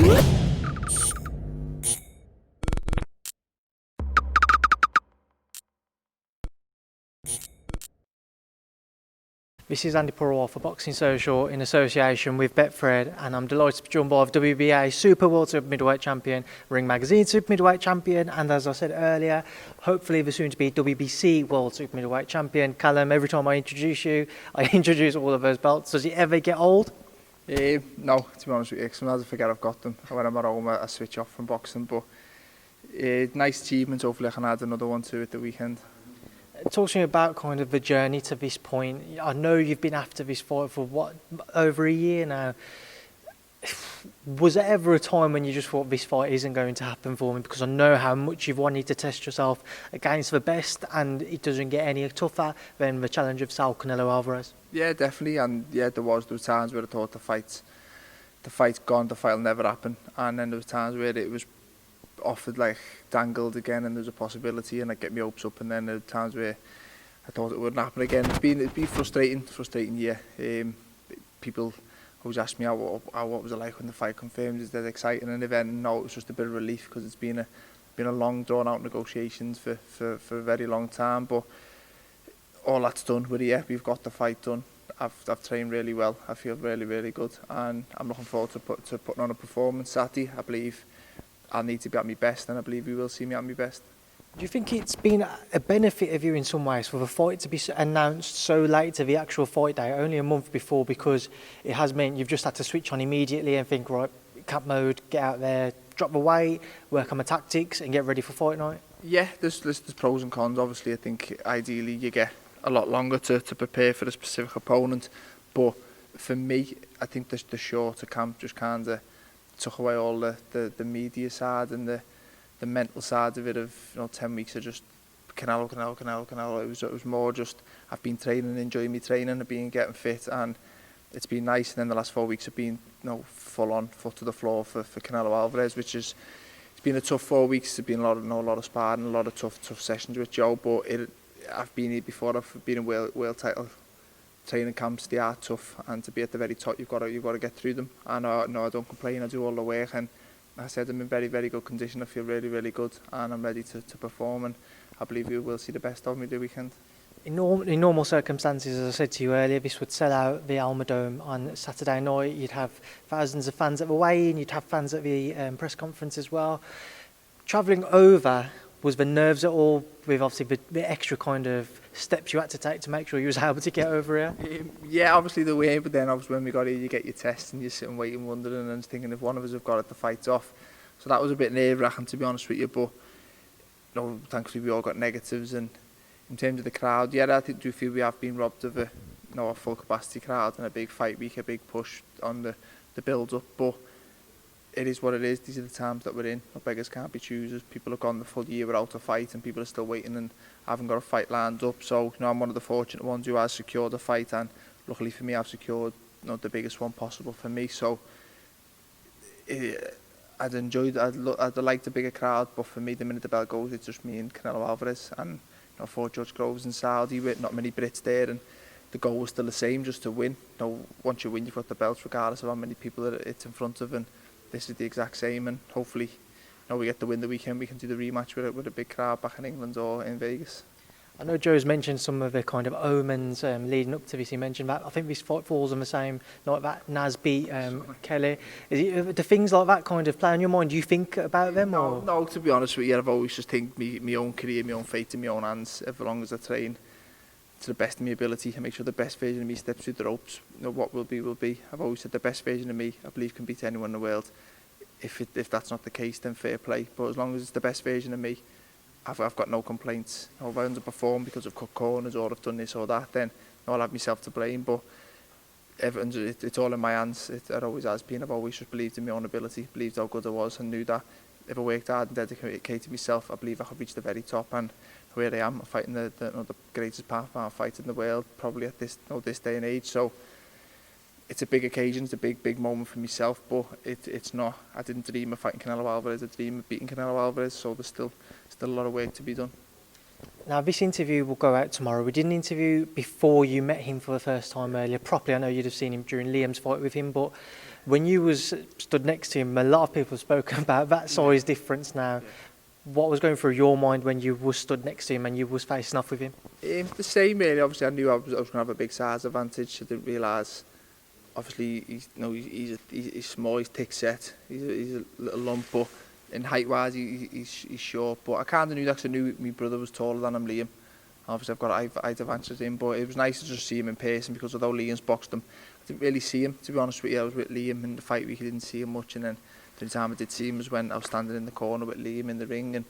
This is Andi Purewal for Boxing Social in association with Betfred, and I'm delighted to be joined by WBA Super World Super Middleweight Champion, Ring Magazine Super Middleweight Champion, and as I said earlier, hopefully the soon-to-be WBC World Super Middleweight Champion. Callum, every time I introduce you, I introduce all of those belts. Does it ever get old? No, to be honest with you, sometimes I forget I've got them. When I'm at home, I switch off from boxing, but nice achievements. Hopefully I can add another one to it the weekend. Talk to me about kind of the journey to this point. I know you've been after this fight for over a year now. Was there ever a time when you just thought this fight isn't going to happen for me? Because I know how much you've wanted to test yourself against the best, and it doesn't get any tougher than the challenge of Canelo Alvarez. Yeah, definitely, and yeah, there were times where I thought the fight's gone, the fight will never happen, and then there was times where it was offered, like dangled again, and there's a possibility, and I'd get my hopes up, and then there were times where I thought it wouldn't happen again. It's been frustrating year. People always ask me what was it like when the fight confirmed. Is that exciting an event? No, it was just a bit of relief, because it's been a long drawn out negotiations for a very long time, but all that's done. We're here, we've got the fight done. I've trained really well. I feel really good, and I'm looking forward to putting on a performance Saturday. I believe I need to be at my best, and I believe you will see me at my best. Do you think it's been a benefit of you in some ways for the fight to be announced so late to the actual fight day, only a month before, because it has meant you've just had to switch on immediately and think, right, camp mode, get out there, drop the weight, work on my tactics and get ready for fight night? Yeah, there's pros and cons. Obviously, I think ideally you get a lot longer to prepare for a specific opponent, but for me, I think the shorter camp just kind of took away all the media side and the mental side of it, of 10 weeks of just Canelo. It was more just I've been training, enjoying my training, and getting fit, and it's been nice. And then the last 4 weeks have been full on, foot to the floor for Canelo Alvarez, which is, it's been a tough 4 weeks. There's been a lot of sparring, a lot of tough sessions with Joe, but I've been here before. I've been in world title training camps. They are tough, and to be at the very top, you've got to get through them. And no, I don't complain. I do all the work, and I said I'm in very good condition. I feel really good, and I'm ready to perform, and I believe you will see the best of me the weekend. In normal circumstances, as I said to you earlier, this would sell out the Alma Dome on Saturday night. You'd have thousands of fans at the weigh-in, you'd have fans at the press conference as well. Travelling over, was the nerves at all, with obviously the extra kind of steps you had to take to make sure you was able to get over here? Yeah, obviously the way, but then obviously when we got here, you get your test and you're sitting waiting, wondering and thinking if one of us have got it, the fight's off. So that was a bit nerve-wracking, to be honest with you, but thankfully we all got negatives. And in terms of the crowd, yeah, I do feel we have been robbed of a full capacity crowd and a big fight week, a big push on the build-up, but it is what it is. These are the times that we're in. No beggars can't be choosers. People have gone the full year without a fight, and people are still waiting and haven't got a fight lined up. So I'm one of the fortunate ones who has secured a fight, and luckily for me, I've secured the biggest one possible for me. So I'd enjoyed. I'd like the bigger crowd, but for me, the minute the bell goes, it's just me and Canelo Alvarez, and Fort George Groves in Saudi with not many Brits there, and the goal was still the same, just to win. Once you win, you've got the belts, regardless of how many people it's in front of, and this is the exact same. And hopefully, we get the win the weekend. We can do the rematch with a big crowd back in England or in Vegas. I know Joe's mentioned some of the kind of omens leading up to this. He mentioned that I think this fight falls on the same night that Naz beat Kelly. Do things like that kind of play on your mind? Do you think about them? No, to be honest with you, I've always just think my own career, my own fate in my own hands. As long as I train to the best of my ability and make sure the best version of me steps through the ropes, what will be will be. I've always said the best version of me, I believe, can beat anyone in the world. If that's not the case, then fair play. But as long as it's the best version of me, I've got no complaints. If I underperform because I've cut corners or I've done this or that, then I'll have myself to blame. But it's all in my hands. It always has been. I've always just believed in my own ability, believed how good I was, and knew that if I worked hard and dedicated myself, I believe I could reach the very top. And where I am, I'm fighting the greatest pound fight in the world, probably at this day and age. So it's a big occasion, it's a big moment for myself, but it's not. I didn't dream of fighting Canelo Alvarez, I dreamed of beating Canelo Alvarez, so there's still a lot of work to be done. Now, this interview will go out tomorrow. We did an interview before you met him for the first time earlier. Properly, I know you'd have seen him during Liam's fight with him, but when you was stood next to him, a lot of people spoke about that size difference now. Yeah. What was going through your mind when you was stood next to him and you was facing off with him? The same, really. Obviously, I knew I was going to have a big size advantage. I didn't realise, obviously, he's small, he's thick set, he's a little lump, but in height-wise, he's short. But I kind of knew that 'cause I knew my brother was taller than him, Liam. Obviously, I've got height advantage in, but it was nice to just see him in person because although Liam's boxed him, I didn't really see him, to be honest with you. I was with Liam in the fight week, I didn't see him much, and then the time I did see him was when I was standing in the corner with Liam in the ring, and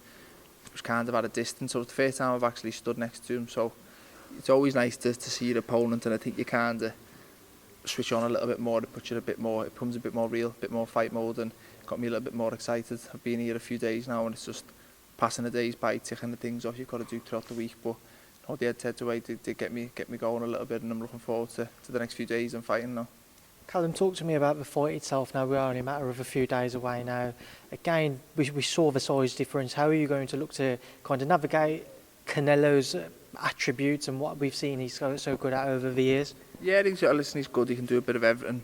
it was kind of at a distance. So it was the first time I've actually stood next to him, so it's always nice to see your opponent, and I think you kind of switch on a little bit more, it becomes a bit more real, a bit more fight mode, and got me a little bit more excited. I've been here a few days now, and it's just passing the days by, ticking the things off you've got to do throughout the week, but the head-to-head away did get me going a little bit, and I'm looking forward to the next few days and fighting now. Callum, talk to me about the fight itself now. We are only a matter of a few days away now. Again, we saw the size difference. How are you going to look to kind of navigate Canelo's attributes and what we've seen he's so good at over the years? Yeah, he's good. He can do a bit of everything.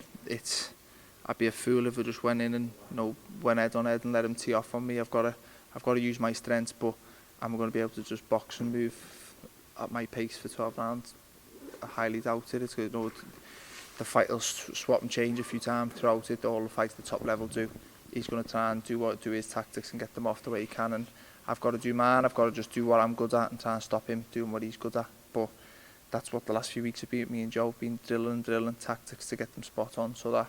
I'd be a fool if I just went in and went head on head and let him tee off on me. I've got to use my strengths, but I'm going to be able to just box and move at my pace for 12 rounds. I highly doubt it. It's good. The fight will swap and change a few times throughout it. All the fights at the top level do. He's going to try and do his tactics and get them off the way he can. And I've got to do mine. I've got to just do what I'm good at and try and stop him doing what he's good at. But that's what the last few weeks have been. Me and Joe have been drilling tactics to get them spot on, so that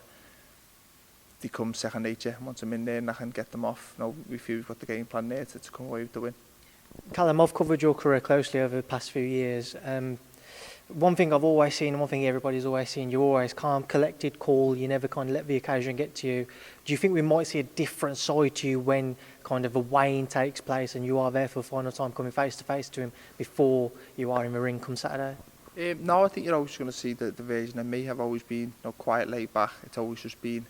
they come second nature. Once I'm in there and I can get them off, we feel we've got the game plan there to come away with the win. Callum, I've covered your career closely over the past few years. One thing I've always seen, and one thing everybody's always seen, you're always calm, collected, cool, you never kind of let the occasion get to you. Do you think we might see a different side to you when kind of a weighing takes place and you are there for the final time coming face to face to him before you are in the ring come Saturday? No, I think you're always going to see the version of me. I've always been quiet, laid back. It's always been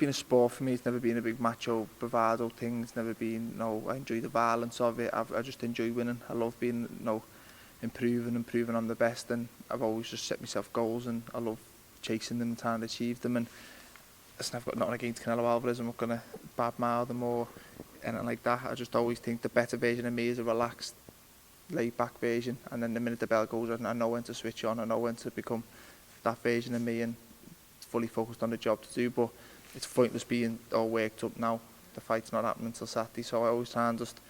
a sport for me. It's never been a big macho bravado thing. It's never been, I enjoy the violence of it. I just enjoy winning. I love being, improving I'm the best, and I've always just set myself goals, and I love chasing them and trying to achieve them. And listen, I've got nothing against Canelo Alvarez. I'm not going to badmouth them or anything like that. I just always think the better version of me is a relaxed, laid back version, and then the minute the bell goes, I know when to switch on. I know when to become that version of me and fully focused on the job to do. But it's pointless being all worked up now. The fight's not happening until Saturday, so I always try and just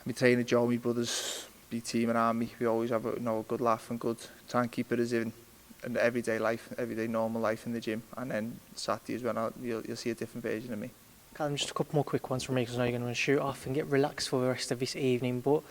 me training Joe, my brothers, be team around me. We always have a good laugh and try and keep it as in an everyday normal life in the gym. And then Saturday is when you'll see a different version of me. Callum, just a couple more quick ones from me because I know you're going to shoot off and get relaxed for the rest of this evening. But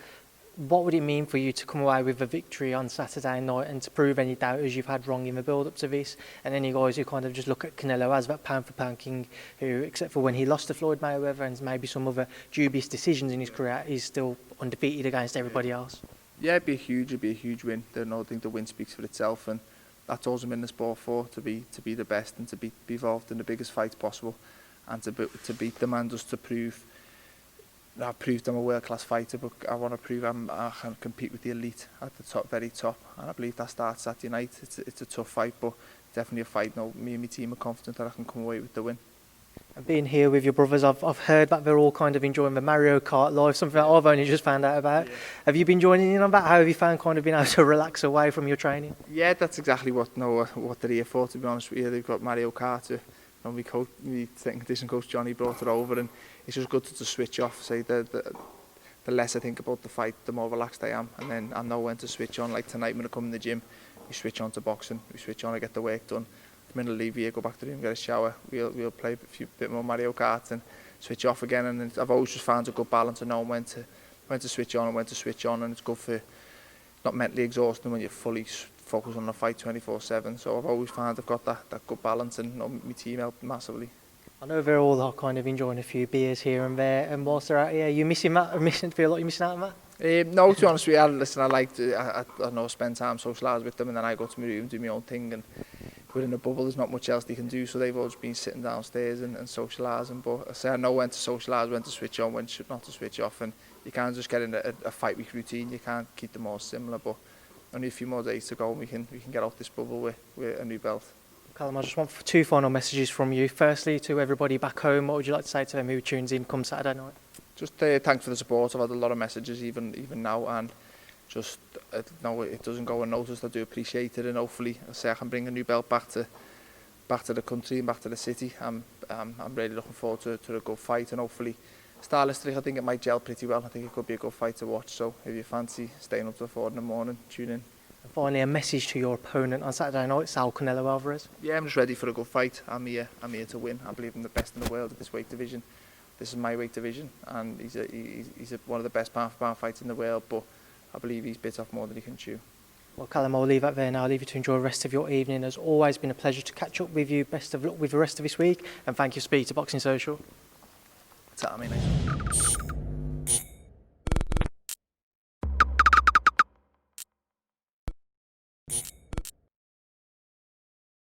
what would it mean for you to come away with a victory on Saturday night and to prove any doubters you've had wrong in the build-up to this, and any guys who kind of just look at Canelo as that pound-for-pound king who, except for when he lost to Floyd Mayweather and maybe some other dubious decisions in his career, is still undefeated against everybody else? Yeah, it'd be a huge win. I think the win speaks for itself, and that's all I'm in the sport for, to be the best and to be involved in the biggest fights possible, and to beat them, and just to prove. I've proved I'm a world-class fighter, but I want to prove I can compete with the elite at the top, very top, and I believe that starts Saturday night. It's a tough fight, but definitely a fight. Me and my team are confident that I can come away with the win. And being here with your brothers, I've heard that they're all kind of enjoying the Mario Kart live, something that I've only just found out about. Yeah. Have you been joining in on that? How have you found kind of being able to relax away from your training? Yeah, that's exactly what they're here for, to be honest with you. They've got Mario Kart. My second condition coach Johnny brought it over, and it's just good to switch off. Say the less I think about the fight, the more relaxed I am, and then I know when to switch on. Like tonight when I come in the gym, we switch on to boxing, we switch on to get the work done. The minute I leave here, go back to the room, get a shower, we'll play a bit more Mario Kart and switch off again. And I've always just found a good balance of knowing when to switch on and when to switch on, and it's good for not mentally exhausting when you're fully focused on the fight 24/7. So I've always found I've got that good balance, and my team helped massively. I know they're all kind of enjoying a few beers here and there, and whilst they're out here, you missing that? Feel like you're missing out on that? No, to be honest with you, I spend time socialising with them, and then I go to my room and do my own thing. And within a bubble. There's not much else they can do, so they've always been sitting downstairs and socialising. But I say I know when to socialise, when to switch on, when not to switch off, and you can't just get in a fight week routine. You can't keep them all similar. But only a few more days to go, and we can get out this bubble with a new belt. Callum, I just want 2 final messages from you. Firstly, to everybody back home, what would you like to say to them who tunes in come Saturday night? Just thanks for the support. I've had a lot of messages even now, and just no, it doesn't go unnoticed. I do appreciate it, and hopefully I can bring a new belt back to the country and back to the city. I'm really looking forward to a good fight, and hopefully stylistically I think it might gel pretty well. I think it could be a good fight to watch. So if you fancy staying up till 4 in the morning, tune in. And finally, a message to your opponent on Saturday night, Sal Canelo Alvarez. Yeah, I'm just ready for a good fight. I'm here to win. I believe I'm the best in the world at this weight division. This is my weight division, and he's one of the best pound-for-pound fighters in the world. But I believe he's bit off more than he can chew. Well, Callum, I'll leave that there now. I'll leave you to enjoy the rest of your evening. It's always been a pleasure to catch up with you. Best of luck with the rest of this week, and thank you for speaking to Boxing Social. That's what I mean.